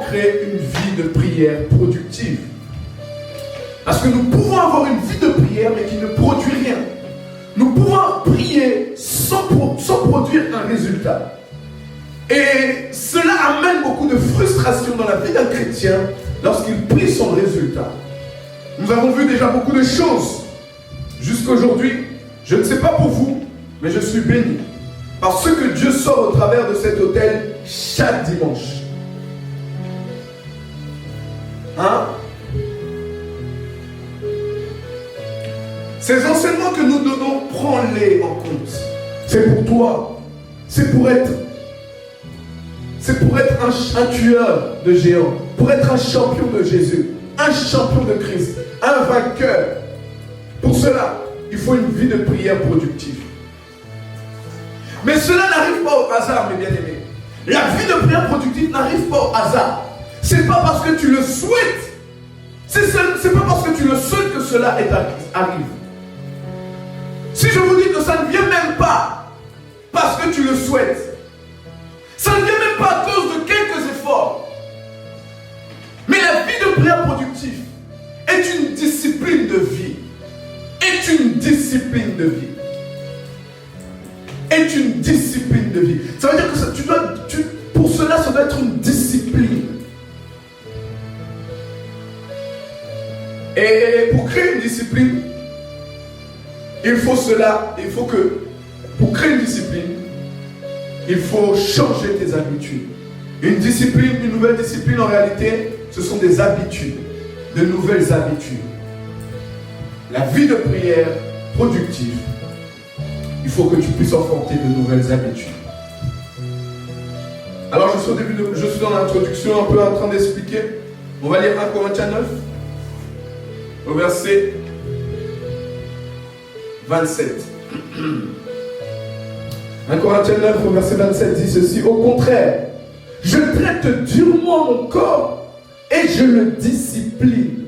créer une vie de prière productive? Parce que nous pouvons avoir une vie de prière mais qui ne produit rien. Nous pouvons prier sans produire un résultat. Et cela amène beaucoup de frustration dans la vie d'un chrétien lorsqu'il prie son résultat. Nous avons vu déjà beaucoup de choses jusqu'aujourd'hui. Je ne sais pas pour vous, mais je suis béni par ce que Dieu sort au travers de cet autel chaque dimanche. Hein? Ces enseignements que nous donnons, prends-les en compte. C'est pour toi. C'est pour être un tueur de géants, pour être un champion de Jésus, un champion de Christ, un vainqueur. Pour cela, il faut une vie de prière productive. Mais cela n'arrive pas au hasard, mes bien-aimés. La vie de prière productive n'arrive pas au hasard. C'est pas parce que tu le souhaites. C'est pas parce que tu le souhaites que cela arrive. Si je vous dis que ça ne vient même pas parce que tu le souhaites, ça ne vient même pas à cause de quelques efforts. Mais la vie de prière productive est une discipline de vie. Est une discipline de vie. Est une discipline de vie. Ça veut dire que pour cela, ça doit être une discipline. Et pour créer une discipline, pour créer une discipline, il faut changer tes habitudes. Une nouvelle discipline en réalité, ce sont des habitudes, de nouvelles habitudes. La vie de prière productive, il faut que tu puisses enfanter de nouvelles habitudes. Alors je suis dans l'introduction, un peu en train d'expliquer. On va lire 1 Corinthiens 9, au verset 27. 1 Corinthiens 9, au verset 27 dit ceci: au contraire, je traite durement mon corps et je le discipline.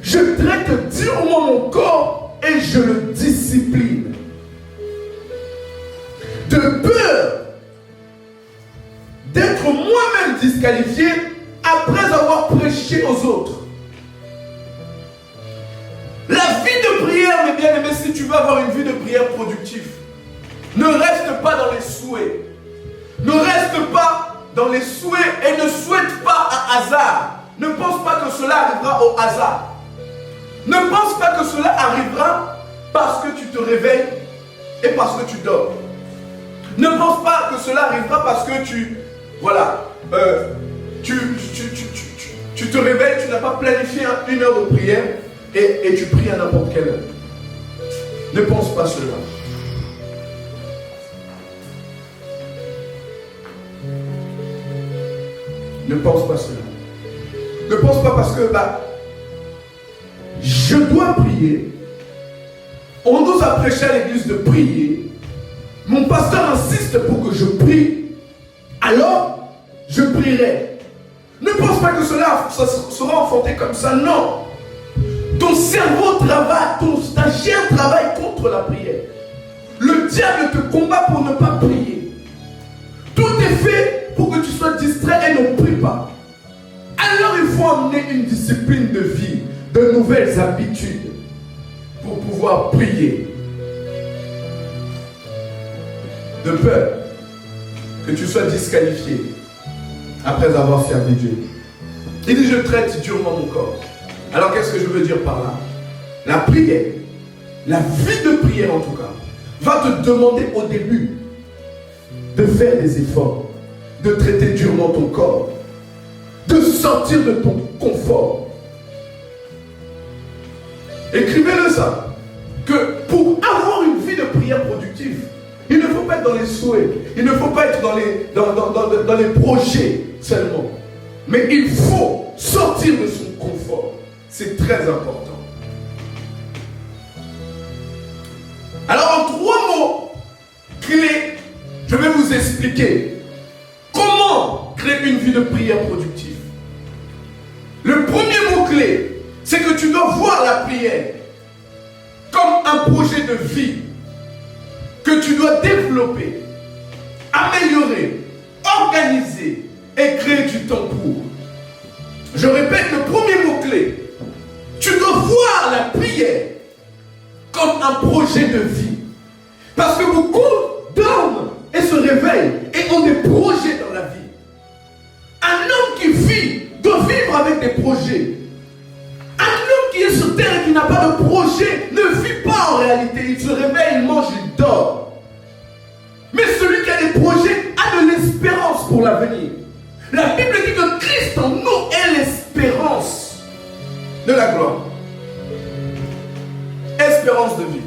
Je traite durement mon corps et je le discipline. De peur d'être moi-même disqualifié après avoir prêché aux autres. La vie de prière, mes bien-aimés, si tu veux avoir une vie de prière productive, ne reste pas dans les souhaits. Ne reste pas dans les souhaits et ne souhaite pas un hasard. Ne pense pas que cela arrivera au hasard. Ne pense pas que cela arrivera parce que tu te réveilles et parce que tu dors. Ne pense pas que cela arrivera parce que tu te réveilles, tu n'as pas planifié une heure de prière et tu pries à n'importe quelle heure. Ne pense pas cela. Ne pense pas cela. Ne pense pas parce que je dois prier. On nous a prêché à l'église de prier. Mon pasteur insiste pour que je prie. Alors, je prierai. Ne pense pas que cela sera enfanté comme ça. Non. Ton cerveau travaille, ta chair travaille contre la prière. Le diable te combat pour ne pas prier. Tout est fait pour que tu sois distrait et ne prie pas. Alors il faut amener une discipline de vie, de nouvelles habitudes pour pouvoir prier. De peur que tu sois disqualifié après avoir servi Dieu. Il dit: je traite durement mon corps. Alors qu'est-ce que je veux dire par là? La prière, la vie de prière en tout cas, va te demander au début de faire des efforts, de traiter durement ton corps, de sortir de ton confort. Écrivez-le ça, que pour avoir une vie de prière productive, il ne faut pas être dans les souhaits, il ne faut pas être dans les projets seulement, mais il faut sortir de son confort. C'est très important. Alors en 3 mots clés, je vais vous expliquer comment créer une vie de prière productive. Le premier mot clé, c'est que tu dois voir la prière comme un projet de vie que tu dois développer, améliorer, organiser et créer du temps pour. projet de vie. Parce que beaucoup dorment et se réveillent et ont des projets dans la vie. Un homme qui vit doit vivre avec des projets. Un homme qui est sur terre et qui n'a pas de projet ne vit pas en réalité. Il se réveille, il mange, il dort. Mais celui qui a des projets a de l'espérance pour l'avenir. La Bible dit que Christ en nous est l'espérance de la gloire. Espérance de vie.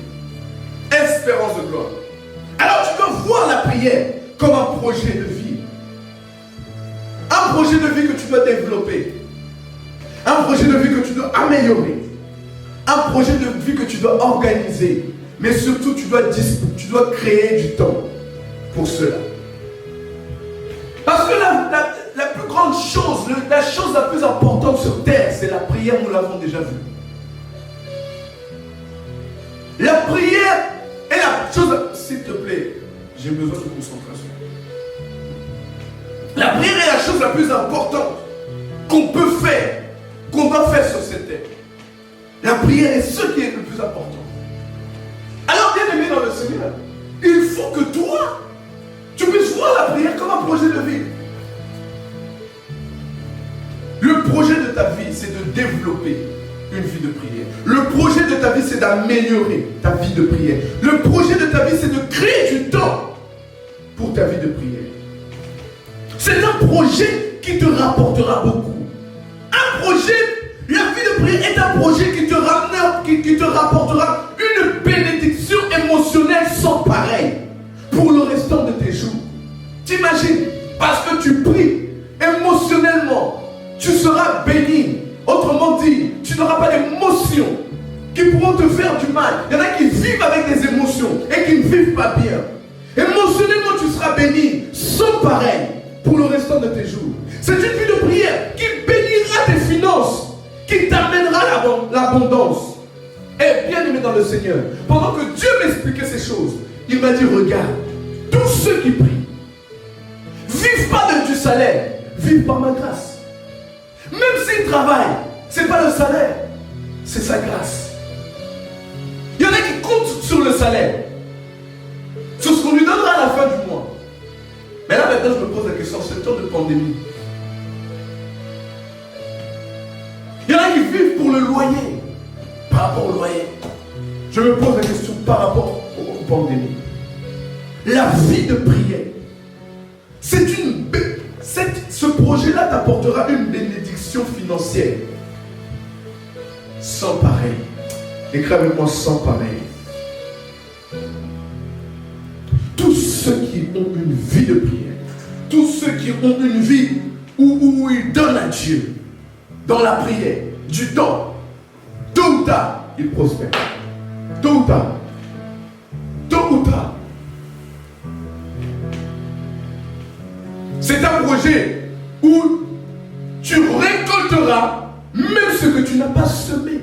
Espérance de gloire. Alors tu dois voir la prière comme un projet de vie. Un projet de vie que tu dois développer. Un projet de vie que tu dois améliorer. Un projet de vie que tu dois organiser. Mais surtout, tu dois créer du temps pour cela. Parce que la plus grande chose, la chose la plus importante sur terre, c'est la prière, nous l'avons déjà vu. La prière est la chose, s'il te plaît, j'ai besoin de concentration. La prière est la chose la plus importante qu'on peut faire, qu'on doit faire sur cette terre. La prière est ce qui est le plus important. Alors, bien aimé dans le Seigneur, il faut que toi, tu puisses voir la prière comme un projet de vie. Le projet de ta vie, c'est de développer une vie de prière. Le projet de ta vie, c'est d'améliorer ta vie de prière. Le projet de ta vie, c'est de créer du temps pour ta vie de prière. C'est un projet qui te rapportera beaucoup. Un projet, la vie de prière est un projet qui te rapportera une bénédiction émotionnelle sans pareil pour le restant de tes jours. T'imagines, parce que tu pries émotionnellement, tu seras béni. Autrement dit, tu n'auras pas d'émotions qui pourront te faire du mal. Il y en a qui vivent avec des émotions et qui ne vivent pas bien. Émotionnellement, tu seras béni sans pareil pour le restant de tes jours. C'est une vie de prière qui bénira tes finances, qui t'amènera l'abondance. Et bien aimé dans le Seigneur, pendant que Dieu m'expliquait ces choses, il m'a dit, regarde, tous ceux qui prient, vivent pas du salaire, vivent par ma grâce. Même s'ils travaillent, ce n'est pas le salaire, c'est sa grâce. Il y en a qui comptent sur le salaire, sur ce qu'on lui donnera à la fin du mois. Mais là maintenant je me pose la question, c'est le temps de pandémie. Il y en a qui vivent pour le loyer, par rapport au loyer. Je me pose la question par rapport aux pandémies. La vie de prière, ce projet-là t'apportera une bénédiction financière sans pareil. Écris avec moi, sans pareil. Tous ceux qui ont une vie de prière, tous ceux qui ont une vie où ils donnent à Dieu, dans la prière, du temps, tôt ou tard, ils prospèrent. Tôt ou tard. Tôt ou tard. C'est un projet où tu récolteras même ce que tu n'as pas semé.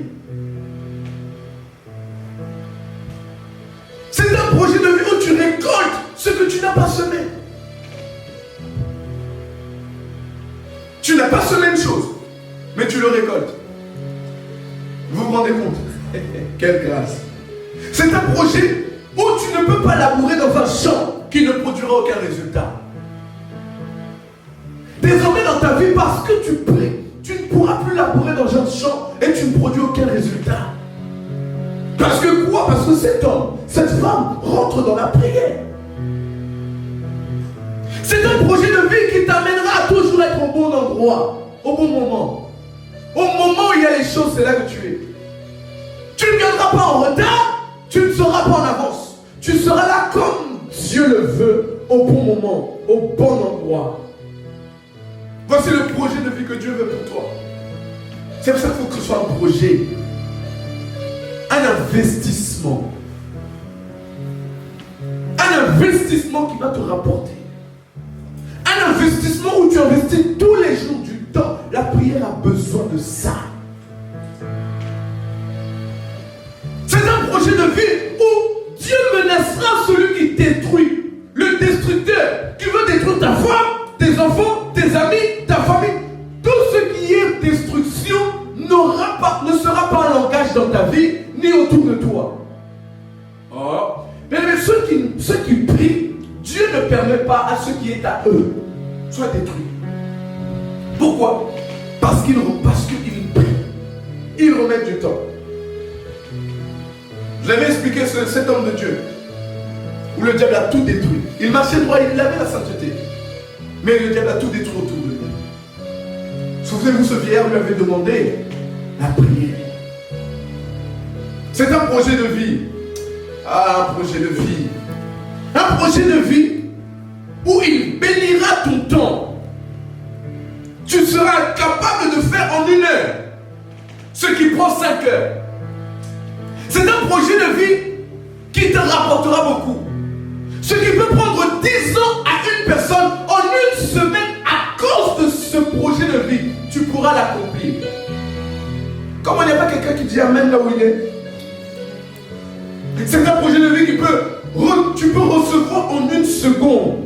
C'est un projet de vie où tu récoltes ce que tu n'as pas semé. Tu n'as pas semé une chose, mais tu le récoltes. Vous vous rendez compte? Quelle grâce. C'est un projet où tu ne peux pas labourer dans un champ qui ne produira aucun résultat. Désormais dans ta vie, parce que tu pries, tu ne pourras plus labourer dans un champ et tu ne produis aucun résultat. Parce que quoi? Parce que cet homme, cette femme rentre dans la prière. C'est un projet de vie qui t'amènera à toujours être au bon endroit, au bon moment. Au moment où il y a les choses, c'est là que tu es. Tu ne viendras pas en retard, tu ne seras pas en avance. Tu seras là comme Dieu le veut, au bon moment, au bon endroit. Voici le projet de vie que Dieu veut pour toi. C'est pour ça qu'il faut que ce soit un projet. Un investissement. Un investissement qui va te rapporter. Un investissement où tu investis tous les jours du temps. La prière a besoin de ça. C'est un projet de vie où Dieu menacera celui qui détruit. Le destructeur qui veut détruire ta femme, tes enfants, tes amis, ta famille. Tout ce qui est destruction ne sera pas un langage dans ta vie, ni autour de toi. Oh, à eux soit détruit. Pourquoi? Parce qu'ils prient. Ils remettent du temps. Je l'avais expliqué cet homme de Dieu, où le diable a tout détruit. Il marchait droit, il avait la sainteté. Mais le diable a tout détruit autour de lui. Souvenez-vous, ce vieillard lui avait demandé la prière. C'est un projet de vie. Ah, un projet de vie. Un projet de vie où il bénira ton temps. Tu seras capable de faire en 1 heure ce qui prend 5 heures. C'est un projet de vie qui te rapportera beaucoup. Ce qui peut prendre 10 ans à une personne, en 1 semaine, à cause de ce projet de vie, tu pourras l'accomplir. Comment il n'y a pas quelqu'un qui dit Amen là où il est? C'est un projet de vie tu peux recevoir en 1 seconde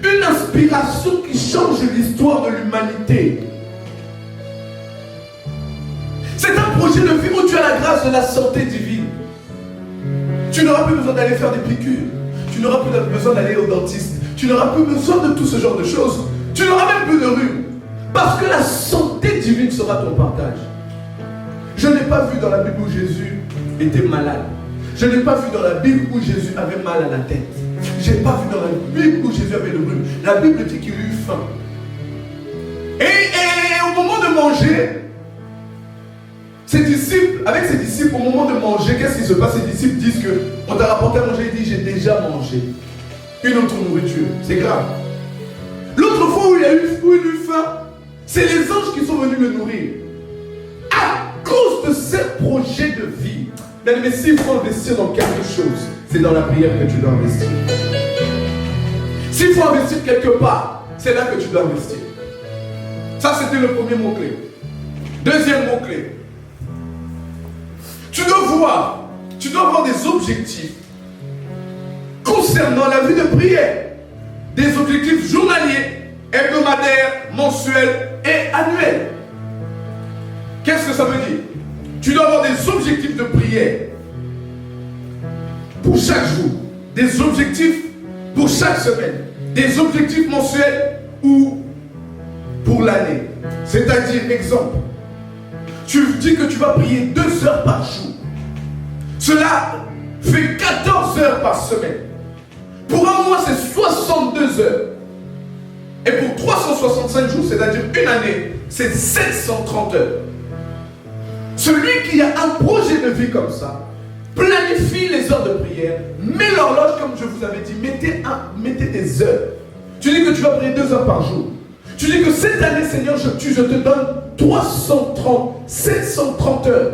une inspiration qui change l'histoire de l'humanité. C'est un projet de vie où tu as la grâce de la santé divine. Tu n'auras plus besoin d'aller faire des piqûres. Tu n'auras plus besoin d'aller au dentiste. Tu n'auras plus besoin de tout ce genre de choses. Tu n'auras même plus de rhume. Parce que la santé divine sera ton partage. Je n'ai pas vu dans la Bible où Jésus était malade. Je n'ai pas vu dans la Bible où Jésus avait mal à la tête. Je n'ai pas vu dans la Bible où Jésus avait le rhume. La Bible dit qu'il eut faim. Et au moment de manger, avec ses disciples, au moment de manger, qu'est-ce qui se passe? Ses disciples disent que on t'a rapporté à manger, il dit j'ai déjà mangé une autre nourriture. C'est grave. L'autre fois où il a eu faim, c'est les anges qui sont venus le nourrir. À cause de ce projet de vie. Mais s'il faut investir dans quelque chose, c'est dans la prière que tu dois investir. S'il faut investir quelque part, c'est là que tu dois investir. Ça, c'était le premier mot-clé. Deuxième mot-clé. Tu dois avoir des objectifs concernant la vie de prière. Des objectifs journaliers, hebdomadaires, mensuels et annuels. Qu'est-ce que ça veut dire? Tu dois avoir des objectifs de prière pour chaque jour, des objectifs pour chaque semaine, des objectifs mensuels ou pour l'année. C'est-à-dire, exemple, tu dis que tu vas prier 2 heures par jour. Cela fait 14 heures par semaine. Pour un mois, c'est 62 heures. Et pour 365 jours, c'est-à-dire une année, c'est 730 heures. Celui qui a un projet de vie comme ça, planifie les heures de prière, mets l'horloge comme je vous avais dit, mettez des heures. Tu dis que tu vas prier 2 heures par jour. Tu dis que cette année, Seigneur, je te donne 730 heures.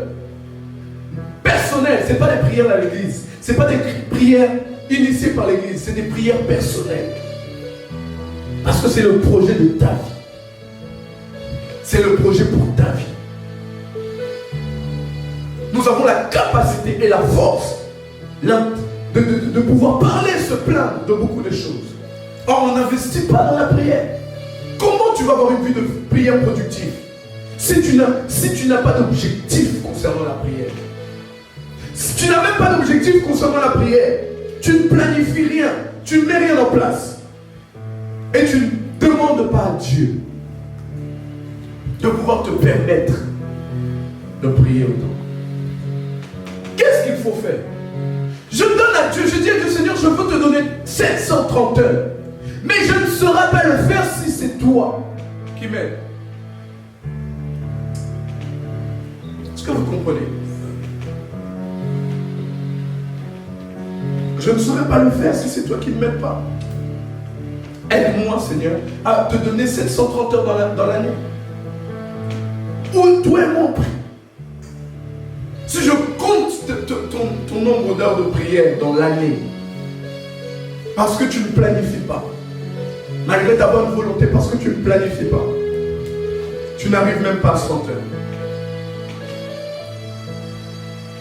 Personnelles, ce n'est pas des prières à l'église. Ce n'est pas des prières initiées par l'église, c'est des prières personnelles. Parce que c'est le projet de ta vie. C'est le projet pour ta vie. Nous avons la capacité et la force de pouvoir parler, se plaindre de beaucoup de choses. Or, on n'investit pas dans la prière. Comment tu vas avoir une vie de prière productive si tu n'as pas d'objectif concernant la prière? Si tu n'as même pas d'objectif concernant la prière, tu ne planifies rien, tu ne mets rien en place. Et tu ne demandes pas à Dieu de pouvoir te permettre de prier autant. Qu'est-ce qu'il faut faire? Je donne à Dieu, je dis à Dieu, Seigneur, je veux te donner 730 heures. Mais je ne saurais pas le faire si c'est toi qui m'aides. Est-ce que vous comprenez? Je ne saurais pas le faire si c'est toi qui ne m'aides pas. Aide-moi, Seigneur, à te donner 730 heures dans l'année. Où toi et moi on prie. Si je compte ton nombre d'heures de prière dans l'année, parce que tu ne planifies pas, malgré ta bonne volonté, parce que tu ne planifies pas, tu n'arrives même pas à 100 heures.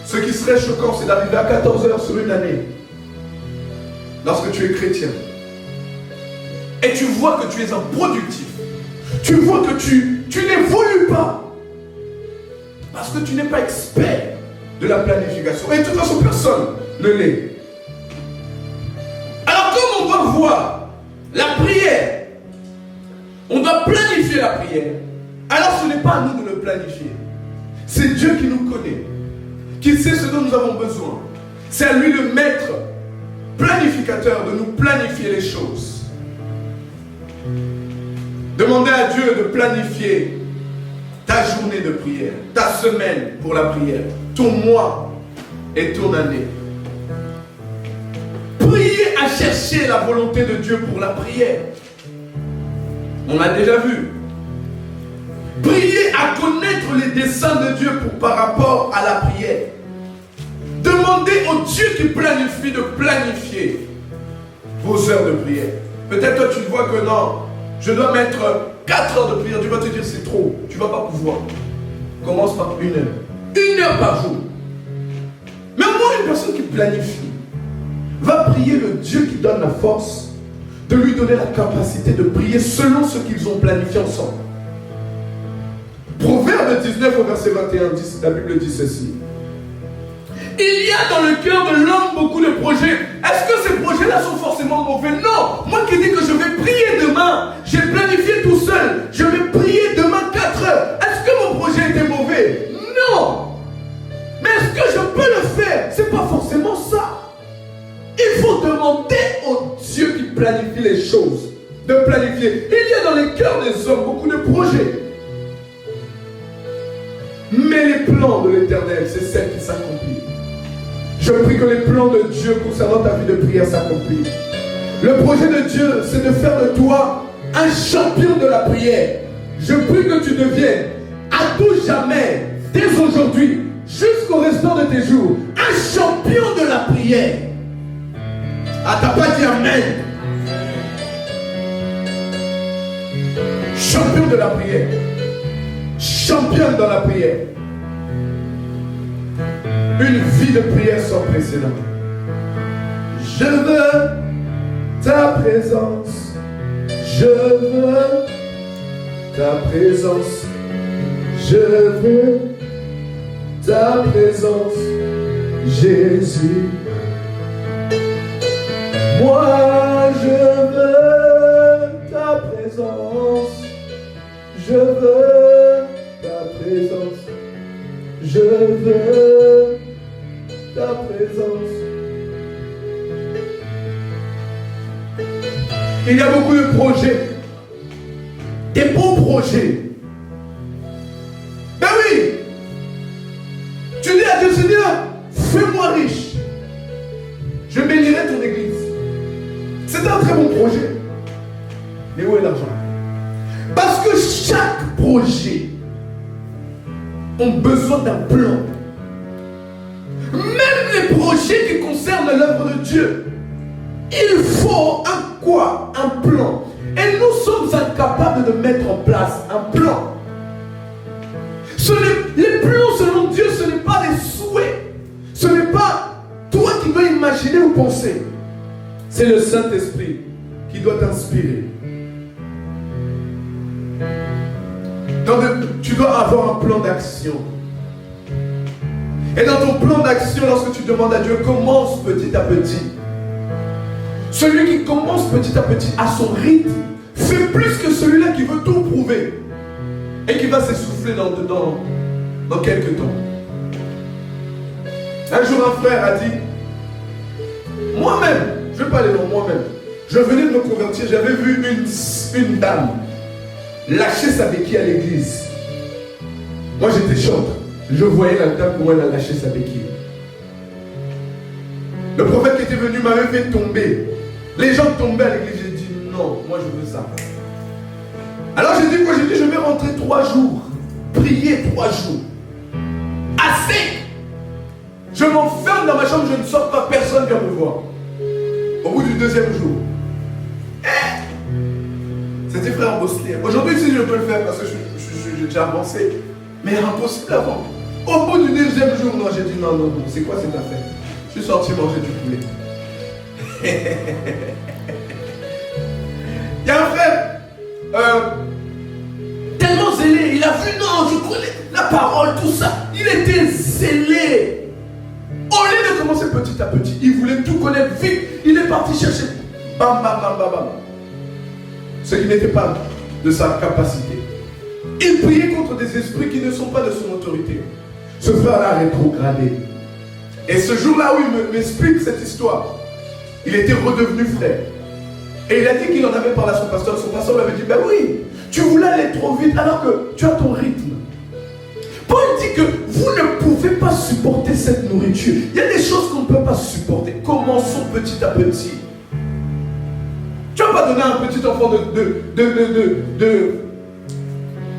Ce qui serait choquant, c'est d'arriver à 14 heures sur une année, lorsque tu es chrétien. Et tu vois que tu es improductif. Tu vois que tu n'évolues pas. Parce que tu n'es pas expert de la planification. Et de toute façon, personne ne l'est. Alors comme on doit voir la prière On doit planifier la prière. Alors ce n'est pas à nous de le planifier. C'est Dieu qui nous connaît, qui sait ce dont nous avons besoin. C'est à lui le maître planificateur de nous planifier les choses. Demandez à Dieu de planifier ta journée de prière, ta semaine pour la prière, ton mois et ton année. Priez à chercher la volonté de Dieu pour la prière. On l'a déjà vu. Priez à connaître les desseins de Dieu par rapport à la prière. Demandez au Dieu qui planifie de planifier vos heures de prière. Peut-être toi tu vois que non, je dois mettre 4 heures de prière. Tu vas te dire c'est trop, tu ne vas pas pouvoir. Commence par 1 heure. 1 heure par jour. Mais au moins une personne qui planifie va prier le Dieu qui donne la force de lui donner la capacité de prier selon ce qu'ils ont planifié ensemble. Proverbe 19 au verset 21, la Bible dit ceci. Il y a dans le cœur de l'homme beaucoup de projets. Est-ce que ces projets-là sont forcément mauvais? Non. Moi qui dis que je vais prier demain, j'ai planifié tout seul. Je vais prier demain 4 heures. Est-ce que mon projet était mauvais? Non. Mais est-ce que je peux le faire? C'est pas forcément ça. Il faut demander au Dieu qui planifie les choses de planifier. Il y a dans les cœurs des hommes beaucoup de projets. Mais les plans de l'Éternel, c'est celle qui s'accomplit. Je prie que les plans de Dieu concernant ta vie de prière s'accomplissent. Le projet de Dieu, c'est de faire de toi un champion de la prière. Je prie que tu deviennes à tout jamais, dès aujourd'hui, jusqu'au restant de tes jours, un champion de la prière. Ah, t'as pas dit amen. Champion de la prière. Championne dans la prière. Une vie de prière sans précédent. Je veux ta présence. Je veux ta présence. Je veux ta présence, Jésus. Moi je veux ta présence. Je veux ta présence. Je veux ta présence. Il y a beaucoup de projets. Des beaux projets. Ben oui. Tu dis à Dieu, Seigneur, fais-moi riche. Je bénirai ton église. C'est un très bon projet. Mais où est l'argent? Parce que chaque projet a besoin d'un plan. Même les projets qui concernent l'œuvre de Dieu, il faut un quoi? Un plan. Et nous sommes incapables de mettre en place un plan. Les plans selon Dieu, ce n'est pas des souhaits. Ce n'est pas toi qui dois imaginer ou penser. C'est le Saint-Esprit qui doit t'inspirer. Tu dois avoir un plan d'action. Et dans ton plan d'action, lorsque tu demandes à Dieu, commence petit à petit. Celui qui commence petit à petit à son rythme fait plus que celui-là qui veut tout prouver et qui va s'essouffler dans quelques temps. Un jour, un frère a dit, moi-même, je ne vais pas aller dans moi-même, je venais de me convertir, j'avais vu une dame lâcher sa béquille à l'église. Moi j'étais chantre, je voyais la dame comment elle a lâché sa béquille. Le prophète qui était venu m'avait fait tomber. Les gens tombaient à l'église, j'ai dit non, moi je veux ça. Alors j'ai dit quoi? J'ai dit je vais rentrer 3 jours, prier 3 jours. Assez. Je m'enferme dans ma chambre, je ne sors pas, personne ne vient me voir. Au bout du 2e jour, c'était frère Bosnier. Aujourd'hui, si je peux le faire parce que j'ai déjà avancé, mais impossible avant. Au bout du 2e jour, non, j'ai dit non, c'est quoi cette affaire? Je suis sorti manger du poulet. Il y a un frère tellement zélé, il a vu, non, je connais la parole, tout ça. Il était zélé. Au lieu de commencer petit à petit, il voulait tout connaître vite. Il est parti chercher. Bam, bam, bam, bam, bam. Ce qui n'était pas de sa capacité. Il priait contre des esprits qui ne sont pas de son autorité. Ce frère-là a rétrogradé. Et ce jour-là où il m'explique cette histoire, il était redevenu frère. Et il a dit qu'il en avait parlé à son pasteur. Son pasteur lui avait dit, ben oui, tu voulais aller trop vite alors que tu as ton rythme. Paul dit que vous ne pouvez pas supporter cette nourriture. Il y a des choses qu'on ne peut pas supporter. Commençons petit à petit. Tu ne vas pas donner à un petit enfant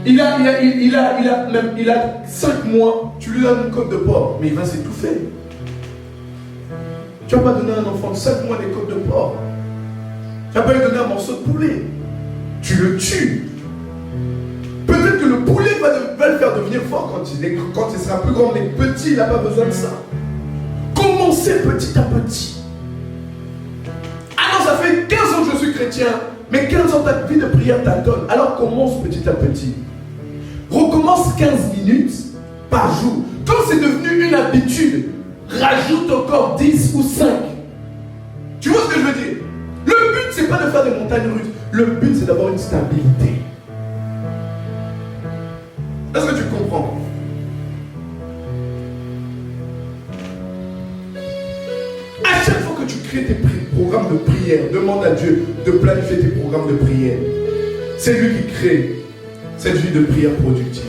il a 5 mois, tu lui donnes une côte de porc, mais il va s'étouffer. Tu ne vas pas donner à un enfant de 5 mois des côtes de porc. Tu ne vas pas lui donner un morceau de poulet. Tu le tues. Peut-être que le poulet va le faire devenir fort quand il sera plus grand, mais petit, il n'a pas besoin de ça. Commencez petit à petit. Ah non, ça fait 15 ans que je suis chrétien, mais 15 ans ta vie de prière t'attend. Alors commence petit à petit. Recommence 15 minutes par jour. Quand c'est devenu une habitude, rajoute encore 10 ou 5. Tu vois ce que je veux dire? Le but, c'est pas de faire des montagnes russes. Le but, c'est d'avoir une stabilité. Est-ce que tu comprends? À chaque fois que tu crées tes programmes de prière, demande à Dieu de planifier tes programmes de prière. C'est lui qui crée cette vie de prière productive.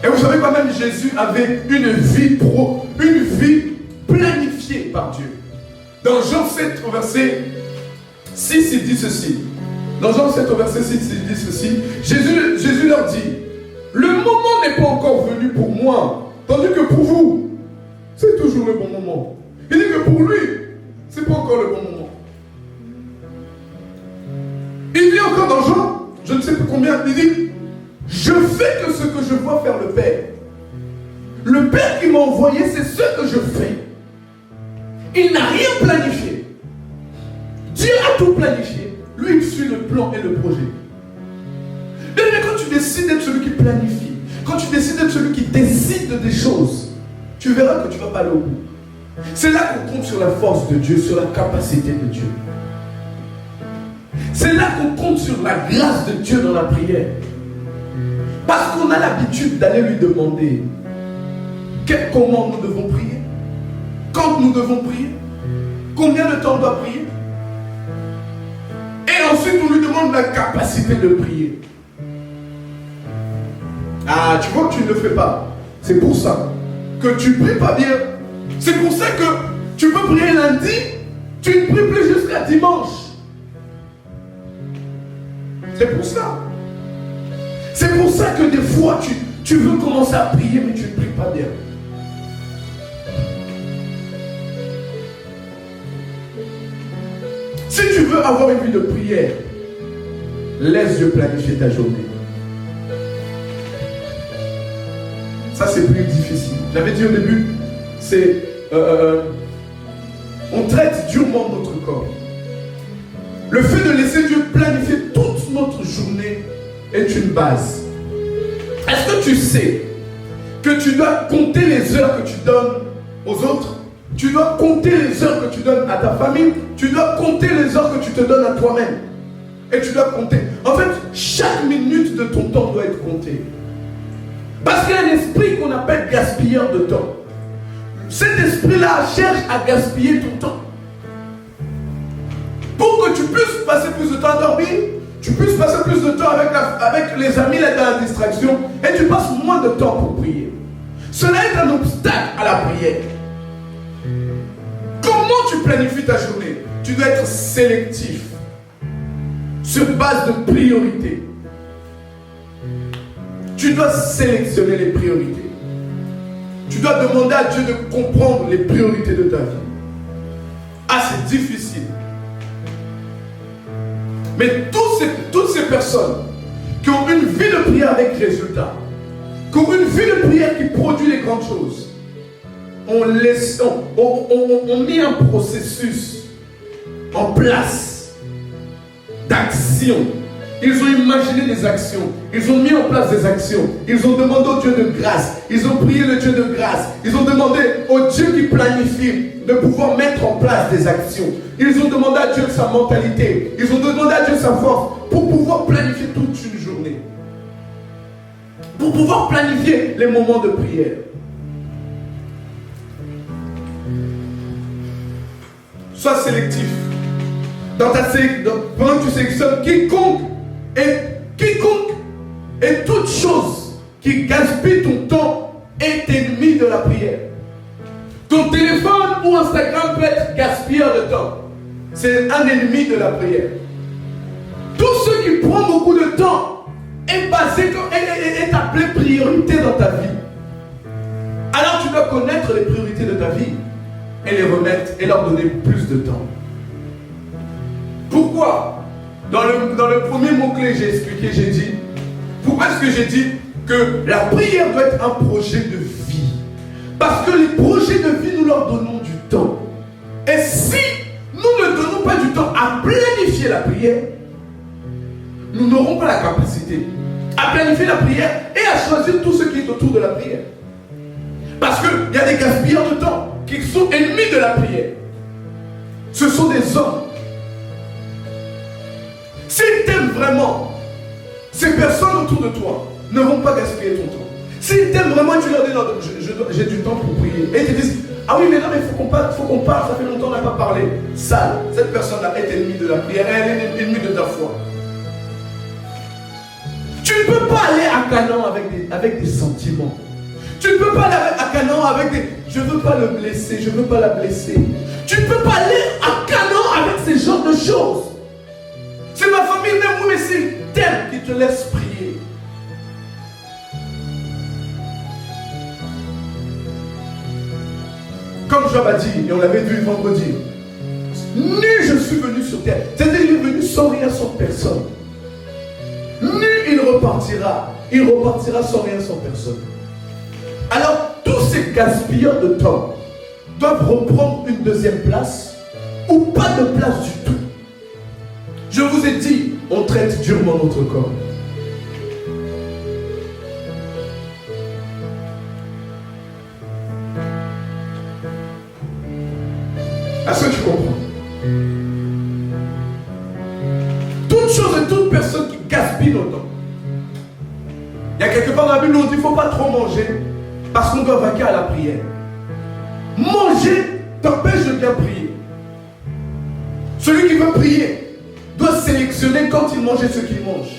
Et vous savez quand même, Jésus avait une vie planifiée par Dieu. Dans Jean 7 au verset 6, il dit ceci. Dans Jean 7 au verset 6, il dit ceci. Jésus leur dit, le moment n'est pas encore venu pour moi, tandis que pour vous, c'est toujours le bon moment. Il dit que pour lui, c'est pas encore le bon moment. Il dit encore dans Jean, je ne sais plus combien, il dit, je fais que ce que je vois faire le Père. Le Père qui m'a envoyé, c'est ce que je fais. Il n'a rien planifié. Dieu a tout planifié. Lui, il suit le plan et le projet. Mais quand tu décides d'être celui qui planifie, quand tu décides d'être celui qui décide des choses, tu verras que tu ne vas pas aller au bout. C'est là qu'on compte sur la force de Dieu, sur la capacité de Dieu. C'est là qu'on compte sur la grâce de Dieu dans la prière. Parce qu'on a l'habitude d'aller lui demander comment nous devons prier, quand nous devons prier, combien de temps on doit prier. Et ensuite on lui demande la capacité de prier. Ah, tu vois que tu ne le fais pas. C'est pour ça que tu ne pries pas bien. C'est pour ça que tu peux prier lundi, tu ne pries plus jusqu'à dimanche. C'est pour ça. C'est pour ça que des fois tu veux commencer à prier mais tu ne pries pas bien. Si tu veux avoir une vie de prière, laisse Dieu planifier ta journée. Ça c'est plus difficile. J'avais dit au début, c'est on traite durement notre corps. Le fait de laisser Dieu planifier toute notre journée est une base. Est-ce que tu sais que tu dois compter les heures que tu donnes aux autres? Tu dois compter les heures que tu donnes à ta famille. Tu dois compter les heures que tu te donnes à toi-même. Et tu dois compter. En fait, chaque minute de ton temps doit être comptée. Parce qu'il y a un esprit qu'on appelle gaspilleur de temps. Cet esprit-là cherche à gaspiller ton temps. Pour que tu puisses passer plus de temps à dormir, tu puisses passer plus de temps avec les amis là dans la distraction, et tu passes moins de temps pour prier. Cela est un obstacle à la prière. Comment tu planifies ta journée? Tu dois être sélectif, sur base de priorité. Tu dois sélectionner les priorités. Tu dois demander à Dieu de comprendre les priorités de ta vie. Ah, c'est difficile. Mais toutes ces personnes qui ont une vie de prière avec résultat, qui ont une vie de prière qui produit les grandes choses, ont mis un processus en place d'action Ils ont imaginé des actions. Ils ont mis en place des actions. Ils ont demandé au Dieu de grâce. Ils ont prié le Dieu de grâce. Ils ont demandé au Dieu qui planifie de pouvoir mettre en place des actions. Ils ont demandé à Dieu sa mentalité. Ils ont demandé à Dieu sa force pour pouvoir planifier toute une journée. Pour pouvoir planifier les moments de prière. Sois sélectif. Pendant que tu sélectionnes quiconque et toute chose qui gaspille ton temps est ennemi de la prière. Ton téléphone ou Instagram peut être gaspilleur de temps. C'est un ennemi de la prière. Tout ce qui prend beaucoup de temps est appelé priorité dans ta vie. Alors tu dois connaître les priorités de ta vie et les remettre et leur donner plus de temps. Pourquoi? Dans le premier mot-clé, j'ai expliqué, j'ai dit, pourquoi est-ce que j'ai dit que la prière doit être un projet de vie? Parce que les projets de vie, nous leur donnons du temps. Et si nous ne donnons pas du temps à planifier la prière, nous n'aurons pas la capacité à planifier la prière et à choisir tout ce qui est autour de la prière. Parce qu'il y a des gaspilleurs de temps qui sont ennemis de la prière. Ce sont des hommes. S'ils t'aiment vraiment, ces personnes autour de toi ne vont pas gaspiller ton temps. S'ils t'aiment vraiment, tu leur dis, non, j'ai du temps pour prier. Et ils te disent, ah oui, mais non, mais il faut qu'on parle, ça fait longtemps qu'on n'a pas parlé. Ça, cette personne-là est ennemie de la prière, elle est ennemie de ta foi. Tu ne peux pas aller à Canaan avec des sentiments. Tu ne peux pas aller à Canaan avec des... Je ne veux pas le blesser, je ne veux pas la blesser. Tu ne peux pas aller à Canaan avec ces genres de choses. C'est ma famille, même oui, mais c'est elle qui te laisse prier. Comme Job a dit, et on l'avait vu vendredi, nu je suis venu sur terre. C'est-à-dire qu'il est venu sans rien, sans personne. Nu il repartira. Il repartira sans rien, sans personne. Alors, tous ces gaspilleurs de temps doivent reprendre une deuxième place ou pas de place du tout. Je vous ai dit, on traite durement notre corps. Est-ce que tu comprends? Toute chose et toute personne qui gaspille notre temps. Il y a quelque part dans la Bible où on dit qu'il ne faut pas trop manger parce qu'on doit vaquer à la prière. Manger t'empêche de bien prier. Celui qui veut prier doit sélectionner quand il mange et ce qu'il mange.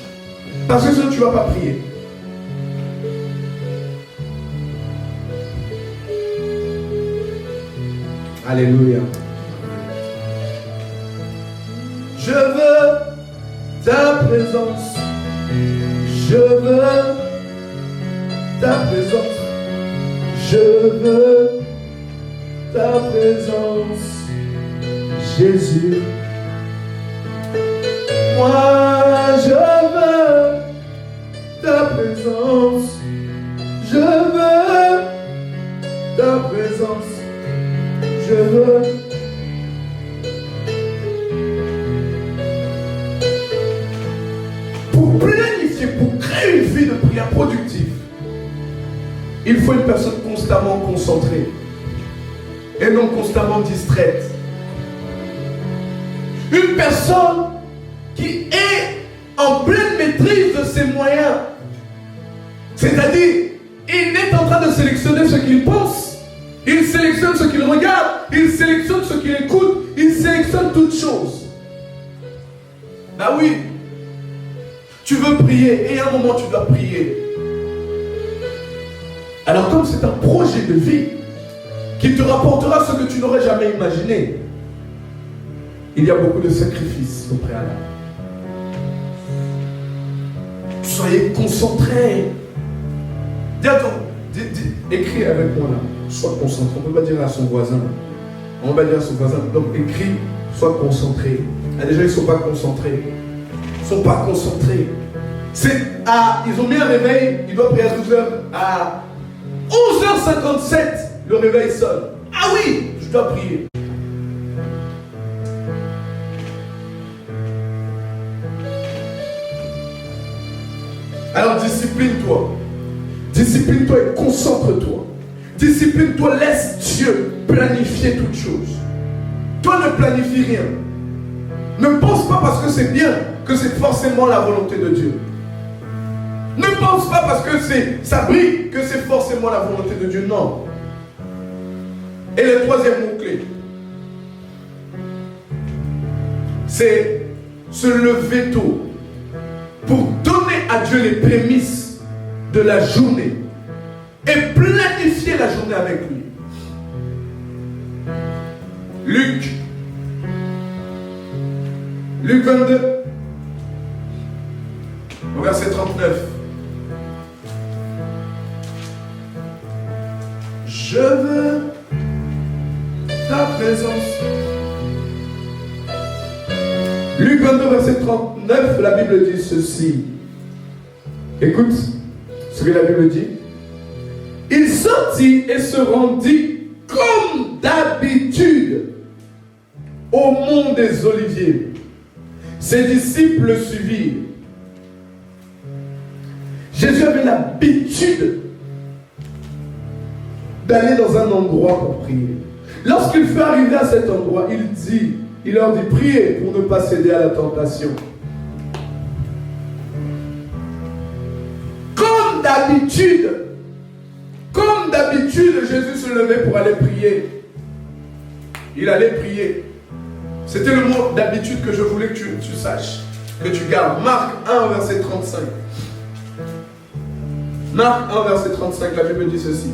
Parce que sinon tu ne vas pas prier. Alléluia. Je veux ta présence. Je veux ta présence. Je veux ta présence, Jésus. Moi, je veux ta présence. Je veux ta présence. Je veux. Pour planifier, pour créer une vie de prière productive, il faut une personne constamment concentrée et non constamment distraite. Une personne qui est en pleine maîtrise de ses moyens. C'est-à-dire, il est en train de sélectionner ce qu'il pense. Il sélectionne ce qu'il regarde. Il sélectionne ce qu'il écoute. Il sélectionne toutes choses. Ben oui. Tu veux prier et à un moment tu dois prier. Alors comme c'est un projet de vie qui te rapportera ce que tu n'aurais jamais imaginé, il y a beaucoup de sacrifices au préalable. Soyez concentrés. Écris avec moi là. Sois concentré. On ne peut pas dire à son voisin. On ne peut pas dire à son voisin. Donc écris, sois concentré. Ah, déjà ils ne sont pas concentrés. Ils ne sont pas concentrés. Ils ont mis un réveil, ils doivent prier à 12h. À 11h57, le réveil sonne. Ah oui, je dois prier. Alors discipline-toi. Discipline-toi et concentre-toi. Discipline-toi, laisse Dieu planifier toutes choses. Toi ne planifie rien. Ne pense pas parce que c'est bien que c'est forcément la volonté de Dieu. Ne pense pas parce que ça brille que c'est forcément la volonté de Dieu. Non. Et le troisième mot-clé, c'est se lever tôt pour donner à Dieu les prémices de la journée et planifier la journée avec lui. Luc 22, au verset 39. Je veux ta présence. Luc 22, verset 39, la Bible dit ceci. Écoute ce que la Bible dit. Il sortit et se rendit comme d'habitude au mont des Oliviers. Ses disciples le suivirent. Jésus avait l'habitude d'aller dans un endroit pour prier. Lorsqu'il fut arrivé à cet endroit, il leur dit, priez pour ne pas céder à la tentation. Comme d'habitude, Jésus se levait pour aller prier. Il allait prier. C'était le mot d'habitude que je voulais que tu saches, que tu gardes. Marc 1, verset 35. Marc 1, verset 35, la Bible dit ceci.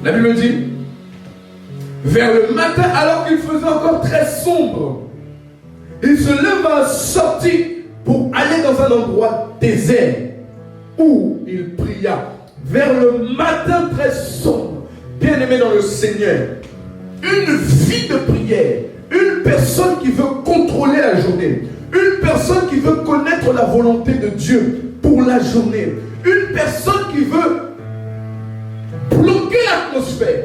La Bible dit, vers le matin, alors qu'il faisait encore très sombre, il se leva, sortit pour aller dans un endroit désert où il pria. Vers le matin très sombre, bien-aimé dans le Seigneur, une vie de prière, une personne qui veut contrôler la journée, une personne qui veut connaître la volonté de Dieu pour la journée, une personne qui veut bloquer l'atmosphère,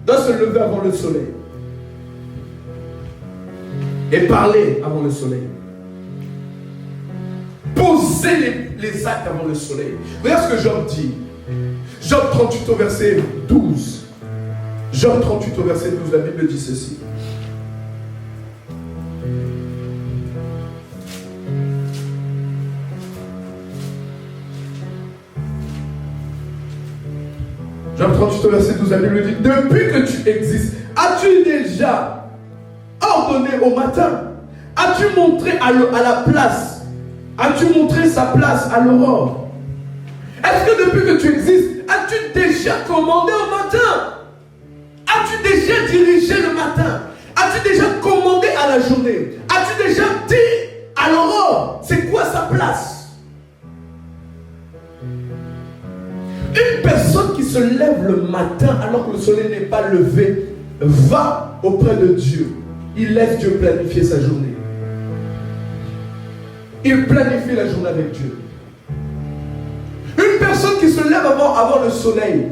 doit se lever avant le soleil et parler avant le soleil. Poser les actes avant le soleil. Regarde ce que Job dit. Job 38 au verset 12. Job 38 au verset 12, la Bible dit ceci. Job 38 au verset 12, la Bible dit, depuis que tu existes, as-tu déjà ordonné au matin? As-tu montré à la place? As-tu montré sa place à l'aurore? Est-ce que depuis que tu existes, as-tu déjà commandé au matin? As-tu déjà dirigé le matin? As-tu déjà commandé à la journée? As-tu déjà dit à l'aurore, c'est quoi sa place? Une personne qui se lève le matin alors que le soleil n'est pas levé va auprès de Dieu. Il laisse Dieu planifier sa journée. Il planifie la journée avec Dieu. Une personne qui se lève avant le soleil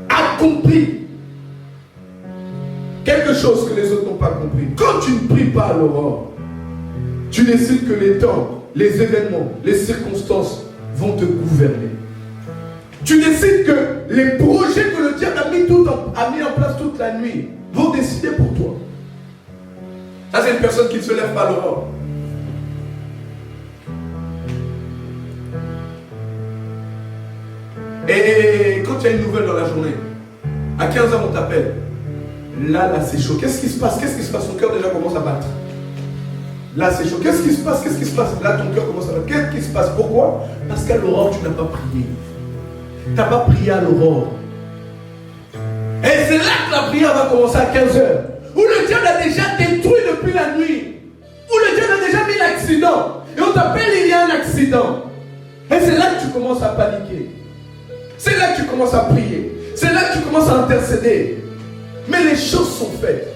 a compris quelque chose que les autres n'ont pas compris. Quand tu ne pries pas à l'aurore, tu décides que les temps, les événements, les circonstances vont te gouverner. Tu décides que les projets que le diable a mis en place toute la nuit vont décider pour toi. Ça, c'est une personne qui ne se lève pas à l'aurore. Et quand il y a une nouvelle dans la journée, à 15h on t'appelle. Là c'est chaud. Qu'est-ce qui se passe? Son cœur déjà commence à battre. Là c'est chaud. Qu'est-ce qui se passe? Là ton cœur commence à battre. Qu'est-ce qui se passe? Pourquoi? Parce qu'à l'aurore tu n'as pas prié. Tu n'as pas prié à l'aurore. Et c'est là que la prière va commencer à 15h. Où le diable a déjà détruit depuis la nuit. Où le diable a déjà mis l'accident. Et on t'appelle, il y a un accident. Et c'est là que tu commences à paniquer. C'est là que tu commences à prier. C'est là que tu commences à intercéder. Mais les choses sont faites.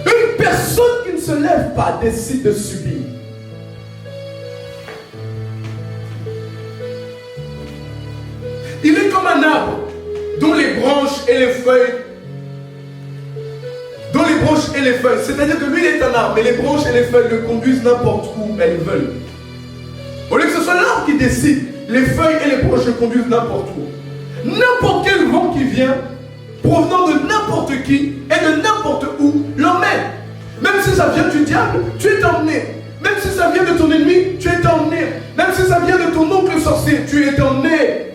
Une personne qui ne se lève pas décide de subir. Il est comme un arbre dont les branches et les feuilles branches et les feuilles. C'est-à-dire que lui, il est un arbre, mais les branches et les feuilles le conduisent n'importe où elles veulent. Au lieu que ce soit l'arbre qui décide, les feuilles et les branches le conduisent n'importe où. N'importe quel vent qui vient, provenant de n'importe qui et de n'importe où, l'emmène. Même si ça vient du diable, tu es emmené. Même si ça vient de ton ennemi, tu es emmené. Même si ça vient de ton oncle sorcier, tu es emmené.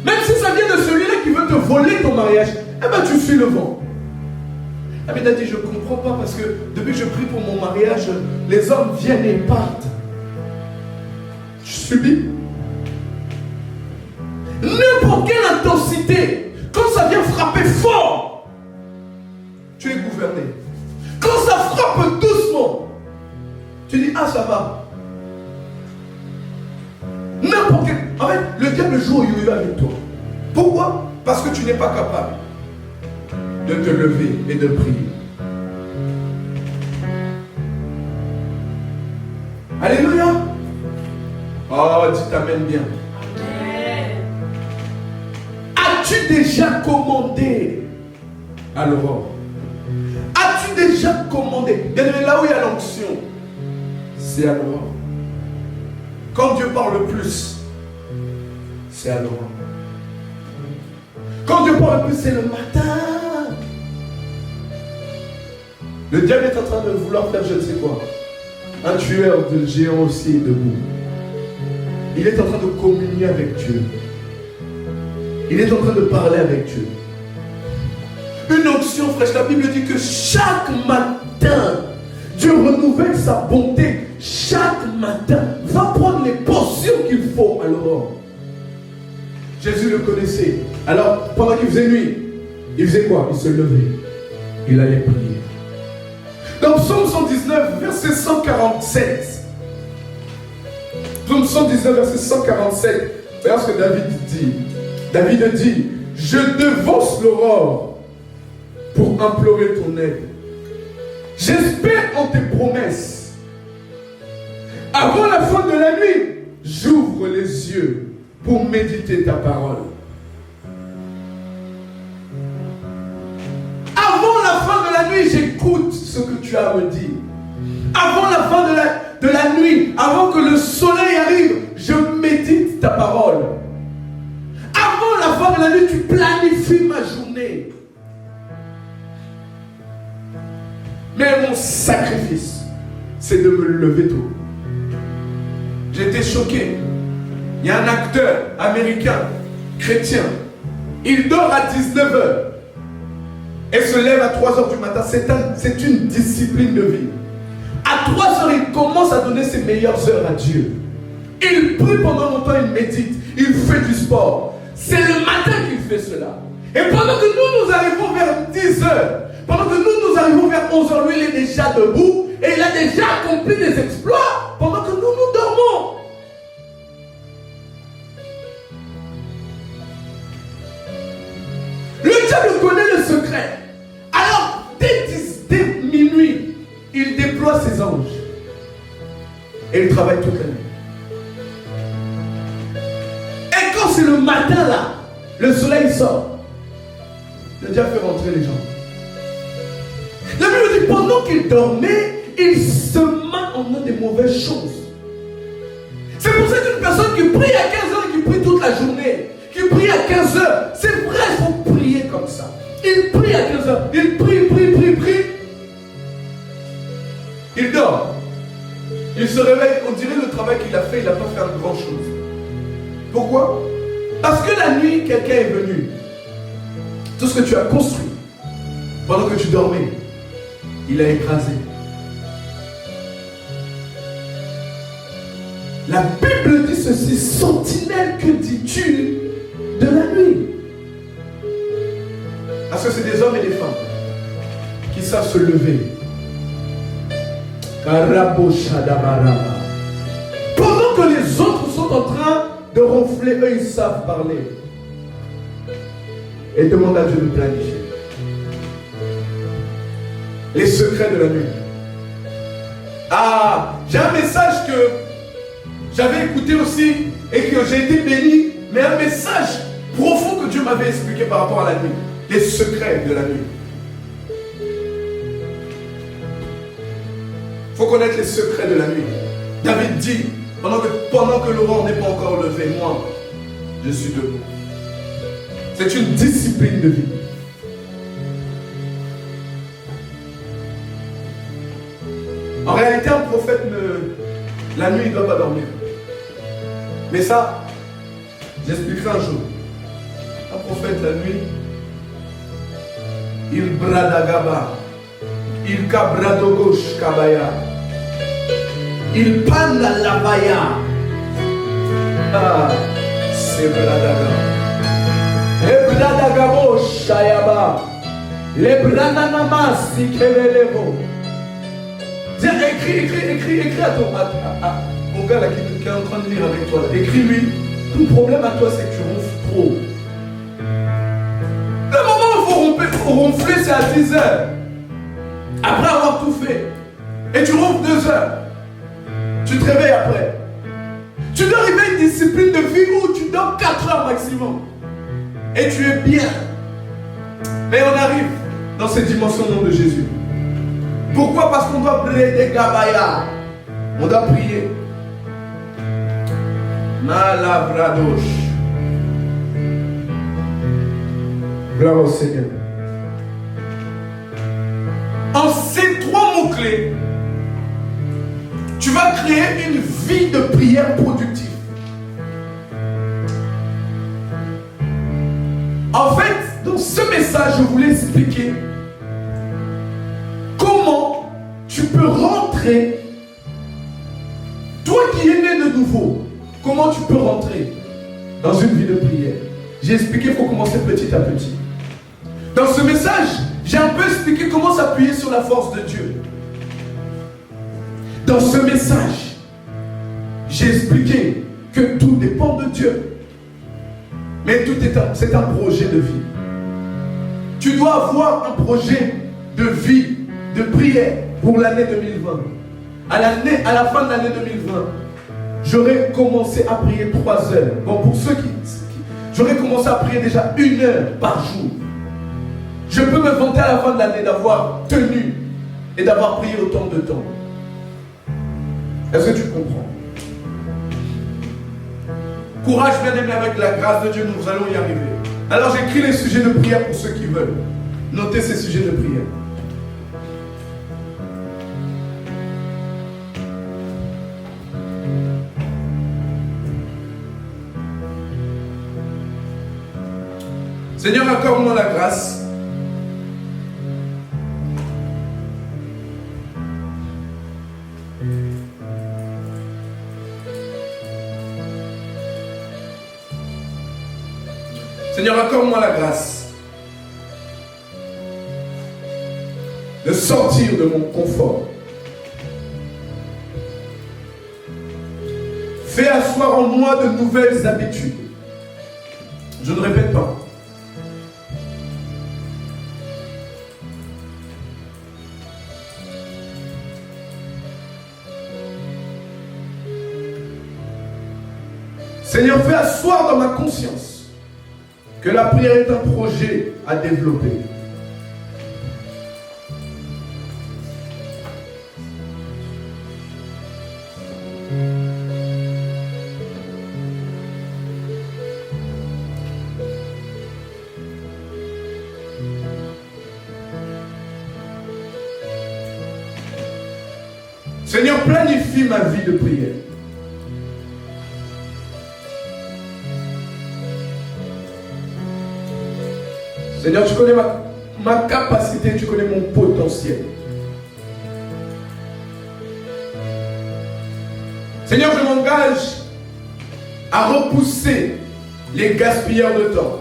Même si ça vient de celui-là qui veut te voler ton mariage, eh bien tu suis le vent. Ah mais Daddy, je ne comprends pas parce que depuis que je prie pour mon mariage, les hommes viennent et partent. Je subis. N'importe quelle intensité, quand ça vient frapper fort, tu es gouverné. Quand ça frappe doucement, tu dis, ah ça va. N'importe quel... En fait, le diable joue au yo-yo avec toi. Pourquoi? Parce que tu n'es pas capable de te lever et de prier. Alléluia. Oh, dis t'amènes bien. As-tu déjà commandé à l'aurore? As-tu déjà commandé? Là où il y a l'onction, c'est à l'aurore. Quand Dieu parle le plus, c'est à l'aurore. Quand Dieu parle le plus, c'est le matin. Le diable est en train de vouloir faire je ne sais quoi. Un tueur de géants aussi est debout. Il est en train de communier avec Dieu. Il est en train de parler avec Dieu. Une onction fraîche. La Bible dit que chaque matin, Dieu renouvelle sa bonté. Chaque matin, va prendre les portions qu'il faut à l'aurore. Jésus le connaissait. Alors, pendant qu'il faisait nuit, il faisait quoi? Il se levait. Il allait prier. Dans Psaume 119, verset 147. Psaume 119, verset 147. Regarde ce que David dit. David dit, je devance l'aurore pour implorer ton aide. J'espère en tes promesses. Avant la fin de la nuit, j'ouvre les yeux pour méditer ta parole. Avant la fin de la nuit, j'écoute ce que tu as à me dire. Avant la fin de la nuit, avant que le soleil arrive, je médite ta parole. Avant la fin de la nuit, tu planifies ma journée. Mais mon sacrifice, c'est de me lever tôt. J'étais choqué. Il y a un acteur américain, chrétien. Il dort à 19h et se lève à 3h du matin. C'est une discipline de vie. À 3h, il commence à donner ses meilleures heures à Dieu. Il prie pendant longtemps, il médite, il fait du sport. C'est le matin qu'il fait cela. Et pendant que nous arrivons vers 10h, pendant que nous arrivons vers 11h, lui, il est déjà debout et il a déjà accompli des exploits pendant que nous dormons. Le diable connaît le secret. Alors, dès minuit, il déploie ses anges. Et il travaille toute la nuit. Et quand c'est le matin là, le soleil sort, le diable fait rentrer les gens. La Bible dit, pendant qu'il dormait, il sema en eux des mauvaises choses. C'est pour ça qu'une personne qui prie à 15h, qui prie toute la journée, qui prie à 15h, c'est vrai, il faut prier comme ça. Il prie à 15h, il prie. Il dort. Il se réveille, on dirait le travail qu'il a fait, il n'a pas fait grand chose. Pourquoi? Parce que la nuit, quelqu'un est venu. Tout ce que tu as construit pendant que tu dormais, il a écrasé. La Bible dit ceci, sentinelle, que dis-tu de la nuit? Parce que c'est des hommes et des femmes qui savent se lever. Pendant que les autres sont en train de ronfler, eux ils savent parler. Et demande à Dieu de planifier. Les secrets de la nuit. Ah, j'ai un message que j'avais écouté aussi et que j'ai été béni, mais un message profond que Dieu m'avait expliqué par rapport à la nuit. Les secrets de la nuit. Il faut connaître les secrets de la nuit. David dit, pendant que l'aurore n'est pas encore levé, moi, je suis debout. C'est une discipline de vie. En réalité, un prophète, la nuit, il ne doit pas dormir. Mais ça, j'expliquerai un jour. Un prophète, la nuit, il bradagaba, il kabradogosh kabaya, il panda labaya. Ah, c'est bradaga. Le bradagabo shayaba, le brananamasi kevelevo. Tiens, écris à mon gars là qui est en train de lire avec toi. Écris-lui. Tout problème à toi, c'est que tu ronfles trop. Le moment où il faut ronfler, c'est à 10 heures. Après avoir tout fait. Et tu ronfles 2 heures. Tu te réveilles après. Tu dois arriver à une discipline de vie où tu dors 4 heures maximum. Et tu es bien. Mais on arrive dans cette dimension au nom de Jésus. Pourquoi? Parce qu'on doit prier des gabaya. On doit prier. Malabradosh. Gloire au Seigneur. En ces 3 mots-clés, tu vas créer une vie de prière productive. En fait, dans ce message, je voulais expliquer comment tu peux rentrer, toi qui es né de nouveau, comment tu peux rentrer dans une vie de prière. J'ai expliqué qu'il faut commencer petit à petit. Dans ce message, j'ai un peu expliqué comment s'appuyer sur la force de Dieu. Dans ce message, j'ai expliqué que tout dépend de Dieu. Mais tout c'est un projet de vie. Tu dois avoir un projet de vie, de prière pour l'année 2020. À la fin de l'année 2020, j'aurais commencé à prier 3 heures. Bon, pour ceux qui j'aurais commencé à prier déjà 1 heure par jour. Je peux me vanter à la fin de l'année d'avoir tenu et d'avoir prié autant de temps. Est-ce que tu comprends? Courage, bien-aimé, avec la grâce de Dieu, nous allons y arriver. Alors j'écris les sujets de prière pour ceux qui veulent. Notez ces sujets de prière. Seigneur, accorde-moi la grâce Seigneur, accorde-moi la grâce de sortir de mon confort. Fais asseoir en moi de nouvelles habitudes. Je ne répète pas. Seigneur, fais asseoir dans ma conscience que la prière est un projet à développer. Seigneur, planifie ma vie de prière. Seigneur, tu connais ma capacité, tu connais mon potentiel. Seigneur, je m'engage à repousser les gaspilleurs de temps.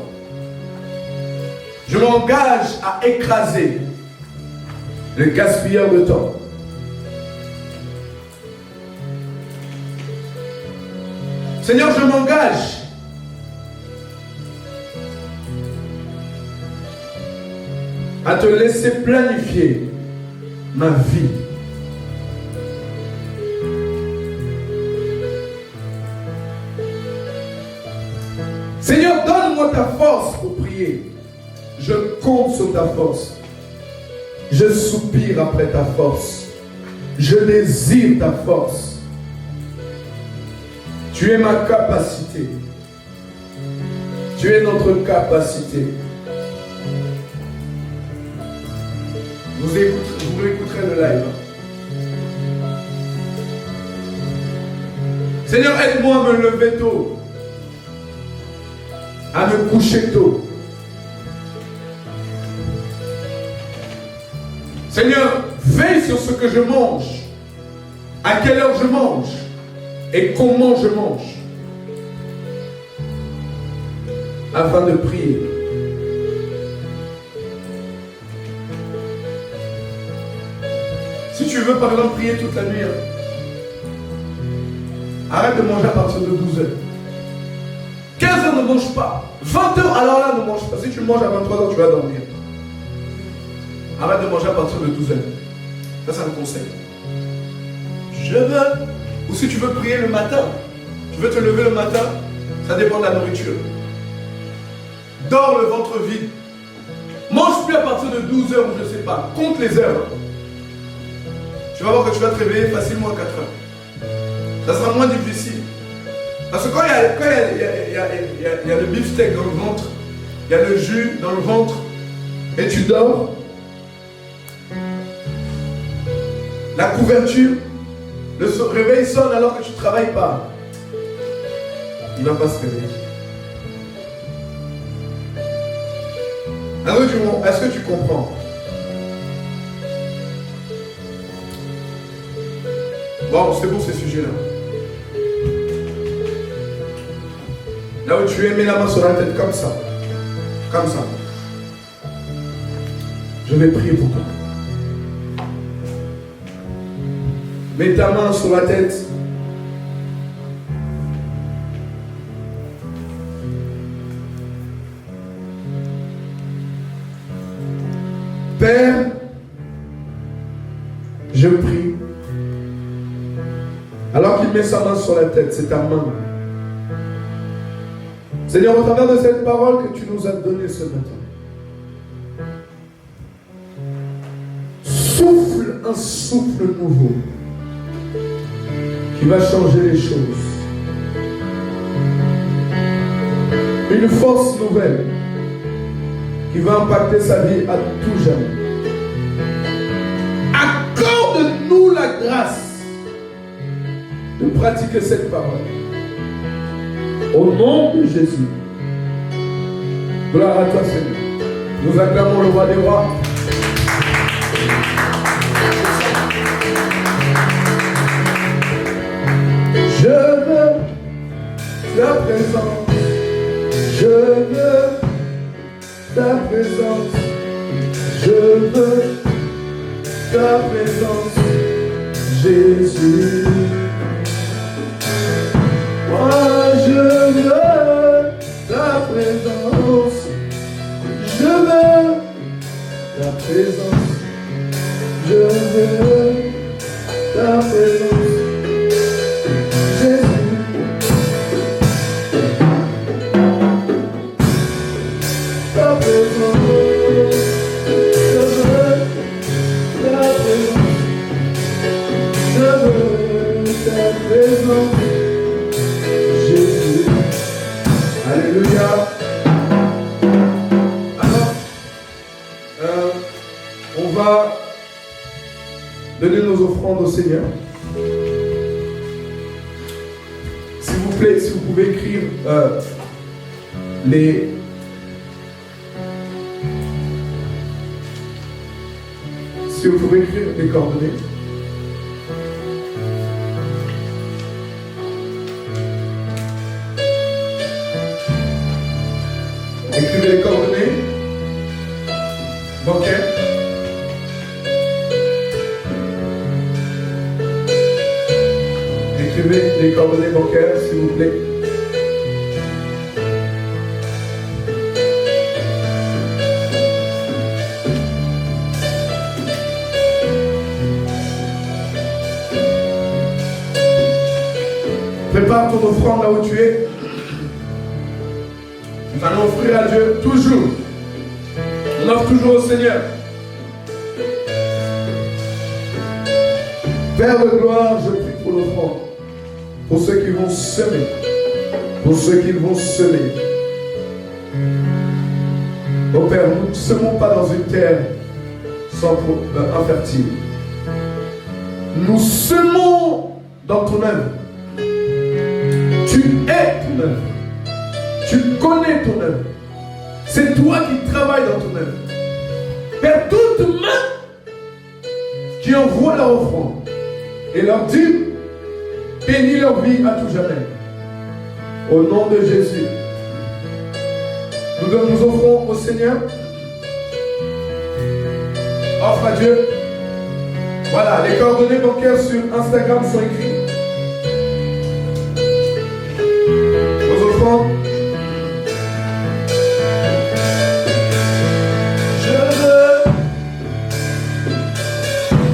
Je m'engage à écraser les gaspilleurs de temps. Seigneur, je m'engage à te laisser planifier ma vie. Seigneur, donne-moi ta force pour prier. Je compte sur ta force. Je soupire après ta force. Je désire ta force. Tu es ma capacité. Tu es notre capacité. Vous écouterez le live. Seigneur, aide-moi à me lever tôt, à me coucher tôt. Seigneur, veille sur ce que je mange, à quelle heure je mange et comment je mange, afin de prier. Si tu veux par exemple prier toute la nuit, arrête de manger à partir de 12h. 15h ne mange pas. 20h, alors là ne mange pas. Si tu manges à 23h, tu vas dormir. Arrête de manger à partir de 12h. Ça, c'est un conseil. Je veux. Ou si tu veux prier le matin, tu veux te lever le matin, ça dépend de la nourriture. Dors le ventre vide. Mange plus à partir de 12h ou je ne sais pas. Compte les heures. Tu vas voir que tu vas te réveiller facilement à 4h. Ça sera moins difficile. Parce que quand il y a le beefsteak dans le ventre, il y a le jus dans le ventre, et tu dors, la couverture, le réveil sonne alors que tu ne travailles pas. Il ne va pas se réveiller. Est-ce que tu comprends? Bon, c'est bon ces sujets-là. Là où tu es, mets la main sur la tête comme ça. Comme ça. Je vais prier pour toi. Mets ta main sur la tête. Père, je prie. Alors qu'il met sa main sur la tête, c'est ta main. Seigneur, au travers de cette parole que tu nous as donnée ce matin, souffle un souffle nouveau qui va changer les choses. Une force nouvelle qui va impacter sa vie à tout jamais. Accorde-nous la grâce de pratiquer cette parole. Au nom de Jésus. Gloire à toi, Seigneur. Nous acclamons le roi des rois. Je veux ta présence. Je veux ta présence. Je veux ta présence, Jésus. Moi je veux ta présence, je veux ta présence, je veux ta présence, Jésus. Ta présence, je veux ta présence, je veux ta présence. Alléluia. Alors, on va donner nos offrandes au Seigneur. S'il vous plaît, si vous pouvez écrire si vous pouvez écrire les coordonnées. Écrivez les coordonnées bancaires. Écrivez les coordonnées bancaires, s'il vous plaît. Prépare ton offrande là où tu es. Nous allons offrir à Dieu toujours. On offre toujours au Seigneur. Père de gloire, je prie pour l'offrande, pour ceux qui vont semer, pour ceux qui vont semer. Oh Père, nous ne semons pas dans une terre infertile. Nous semons dans ton œuvre. Tu es ton œuvre. Tu connais ton œuvre. C'est toi qui travailles dans ton œuvre. Père, toute main qui envoie leur offrande et leur dit, bénis leur vie à tout jamais. Au nom de Jésus, nous nous offrons au Seigneur. Offre à Dieu. Voilà, les coordonnées bancaires sur Instagram sont écrites. Vos offrandes. Je veux.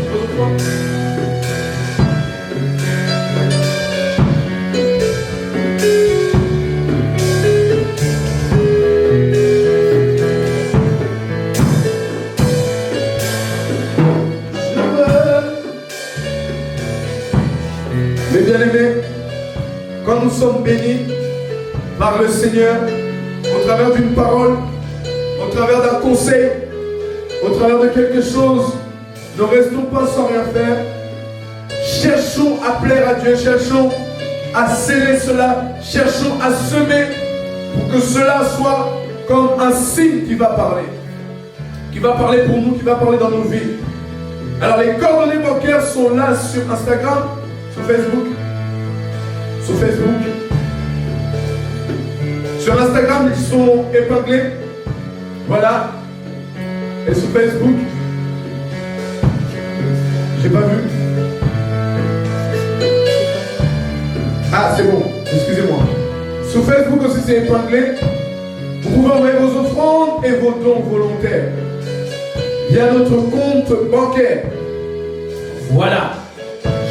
Vos offrandes. Mes bien-aimés, quand nous sommes bénis par le Seigneur, au travers d'une parole, au travers d'un conseil, au travers de quelque chose, ne restons pas sans rien faire. Cherchons à plaire à Dieu, cherchons à sceller cela, cherchons à semer pour que cela soit comme un signe qui va parler pour nous, qui va parler dans nos vies. Alors les coordonnées bancaires sont là sur Instagram, sur Facebook. Sur Instagram, ils sont épinglés. Voilà. Et sur Facebook, j'ai pas vu. Ah, c'est bon. Excusez-moi. Sur Facebook aussi, c'est épinglé. Vous pouvez envoyer vos offrandes et vos dons volontaires via notre compte bancaire. Voilà.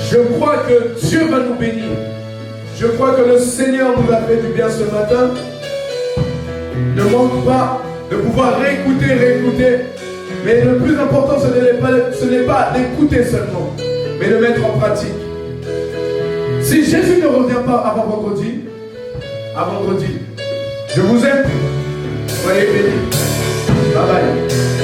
Je crois que Dieu va nous bénir. Je crois que le Seigneur nous a fait du bien ce matin. Ne manque pas de pouvoir réécouter. Mais le plus important, ce n'est pas d'écouter seulement, mais de mettre en pratique. Si Jésus ne revient pas avant vendredi, je vous aime. Soyez bénis. Bye bye.